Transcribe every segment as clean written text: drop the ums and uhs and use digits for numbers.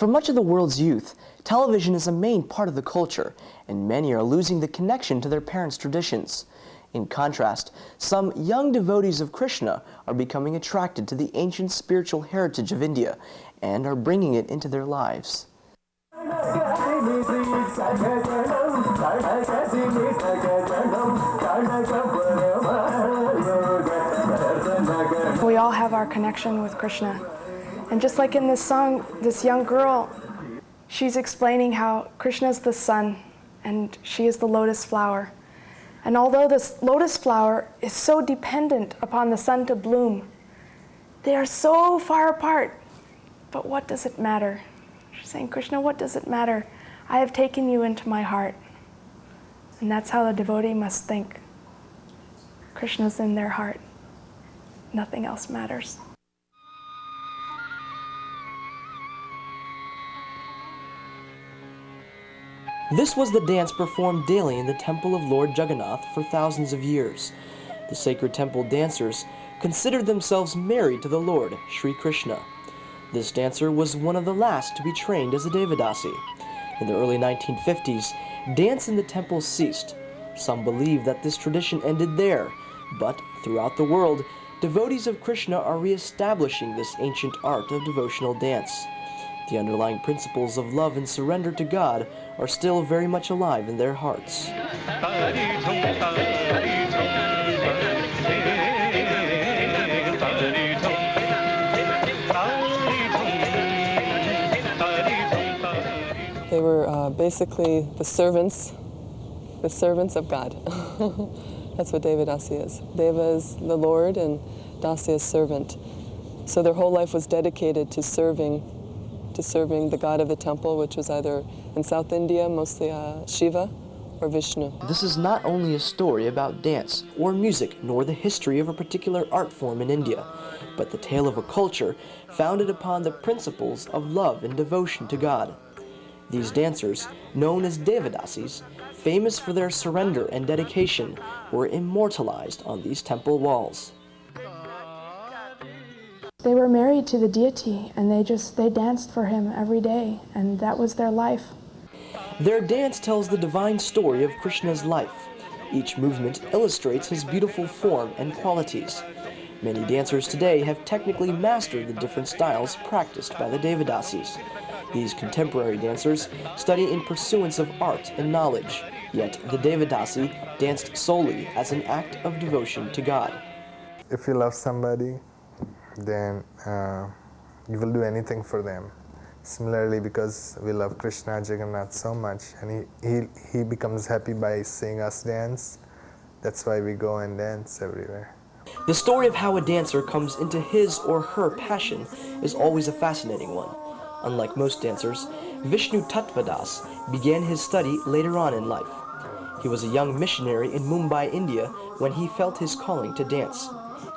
For much of the world's youth, television is a main part of the culture, and many are losing the connection to their parents' traditions. In contrast, some young devotees of Krishna are becoming attracted to the ancient spiritual heritage of India and are bringing it into their lives. We all have our connection with Krishna. And just like in this song, this young girl, she's explaining how Krishna is the sun and she is the lotus flower. And although this lotus flower is so dependent upon the sun to bloom, they are so far apart. But what does it matter? She's saying, Krishna, what does it matter? I have taken you into my heart. And that's how the devotee must think. Krishna's in their heart. Nothing else matters. This was the dance performed daily in the temple of Lord Jagannath for thousands of years. The sacred temple dancers considered themselves married to the Lord, Sri Krishna. This dancer was one of the last to be trained as a Deva Dasi. In the early 1950s, dance in the temple ceased. Some believe that this tradition ended there, but throughout the world, devotees of Krishna are re-establishing this ancient art of devotional dance. The underlying principles of love and surrender to God are still very much alive in their hearts. They were basically the servants of God. That's what Deva Dasi is. Deva is the Lord and Dasi is servant. So their whole life was dedicated to serving the god of the temple, which was either in South India, mostly Shiva, or Vishnu. This is not only a story about dance or music, nor the history of a particular art form in India, but the tale of a culture founded upon the principles of love and devotion to God. These dancers, known as Deva Dasis, famous for their surrender and dedication, were immortalized on these temple walls. They were married to the deity, and they danced for him every day, and that was their life. Their dance tells the divine story of Krishna's life. Each movement illustrates his beautiful form and qualities. Many dancers today have technically mastered the different styles practiced by the Deva Dasis. These contemporary dancers study in pursuance of art and knowledge, yet the Deva Dasi danced solely as an act of devotion to God. If you love somebody, then you will do anything for them. Similarly, because we love Krishna Jagannath so much, and he becomes happy by seeing us dance, that's why we go and dance everywhere. The story of how a dancer comes into his or her passion is always a fascinating one. Unlike most dancers, Vishnu Tattvadas began his study later on in life. He was a young missionary in Mumbai, India, when he felt his calling to dance.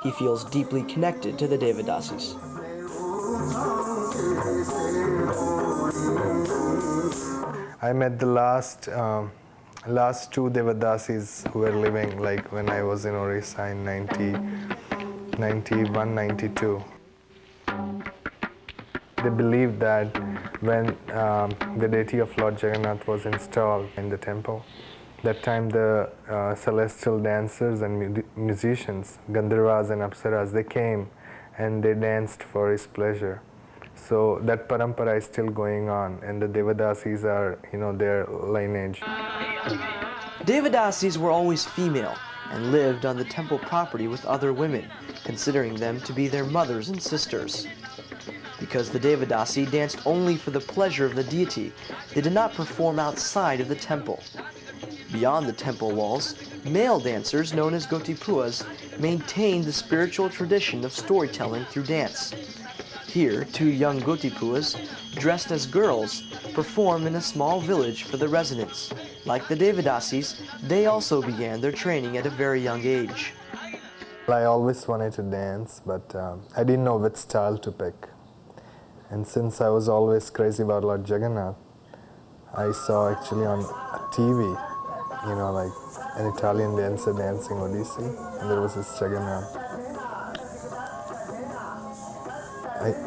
He feels deeply connected to the Deva Dasis. I met the last two Deva Dasis who were living, like when I was in Orissa in 91, 92. They believed that when the deity of Lord Jagannath was installed in the temple, that time the celestial dancers and musicians, Gandharvas and Apsaras, they came and they danced for his pleasure. So that parampara is still going on, and the Deva Dasis are, their lineage. Deva Dasis were always female and lived on the temple property with other women, considering them to be their mothers and sisters. Because the Deva Dasi danced only for the pleasure of the deity, they did not perform outside of the temple. Beyond the temple walls, male dancers known as Gotipuas maintained the spiritual tradition of storytelling through dance. Here, two young Gotipuas, dressed as girls, perform in a small village for the residents. Like the Deva Dasis, they also began their training at a very young age. I always wanted to dance, but I didn't know which style to pick. And since I was always crazy about Lord Jagannath, I saw actually on TV, like an Italian dancer dancing Odissi, and there was this Jagannath.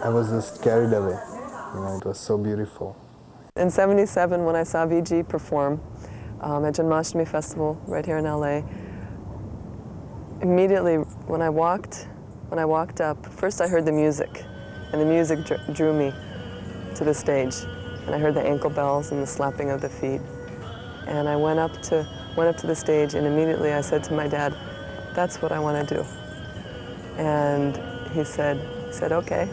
I was just carried away. It was so beautiful. In '77, when I saw VG perform at Janmashtami Festival right here in LA, immediately when I walked up, first I heard the music, and the music drew me to the stage, and I heard the ankle bells and the slapping of the feet, and I went up to the stage, and immediately I said to my dad, "That's what I want to do." And he said, "Okay."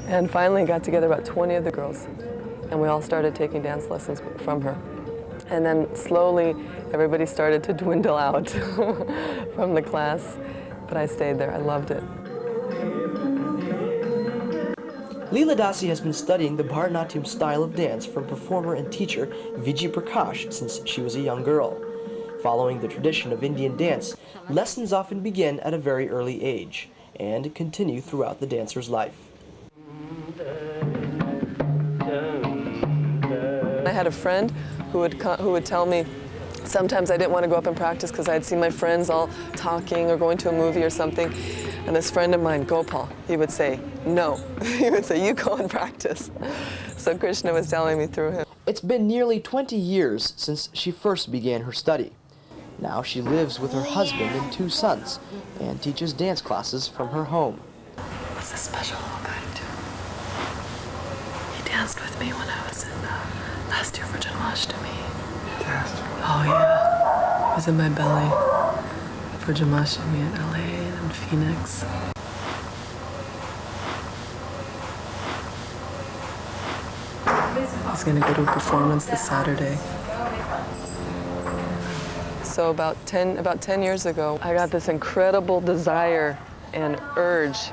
And finally got together about 20 of the girls, and we all started taking dance lessons from her. And then slowly, everybody started to dwindle out from the class, but I stayed there. I loved it. Deva Dasi has been studying the Bharatanatyam style of dance from performer and teacher Vijay Prakash since she was a young girl. Following the tradition of Indian dance, lessons often begin at a very early age and continue throughout the dancer's life. I had a friend who would tell me sometimes I didn't want to go up and practice because I'd seen my friends all talking or going to a movie or something. And this friend of mine, Gopal, he would say, "No." He would say, "You go and practice." So Krishna was telling me through him. It's been nearly 20 years since she first began her study. Now she lives with her husband and 2 sons and teaches dance classes from her home. What's this special little guy too? He danced with me when I was in last year for Janmashtami. Oh yeah, he was in my belly for Janmashtami in LA and Phoenix. He's gonna go to a performance this Saturday. So about 10 years ago, I got this incredible desire and urge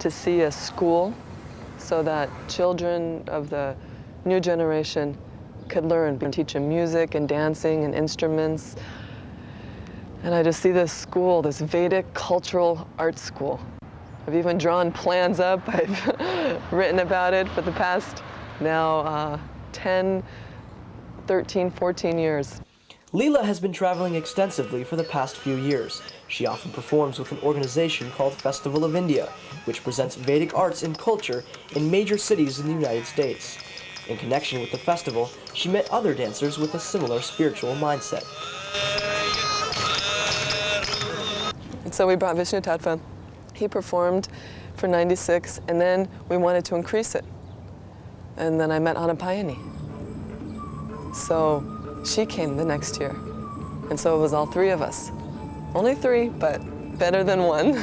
to see a school so that children of the new generation could learn and teach them music and dancing and instruments. And I just see this school, this Vedic cultural arts school. I've even drawn plans up. I've written about it for the past now 10, 13, 14 years. Leela has been traveling extensively for the past few years. She often performs with an organization called Festival of India, which presents Vedic arts and culture in major cities in the United States. In connection with the festival, she met other dancers with a similar spiritual mindset. And so we brought Vishnu Tattva. He performed for 96, and then we wanted to increase it. And then I met Anapayani. So she came the next year. And so it was all 3 of us. Only 3, but better than 1.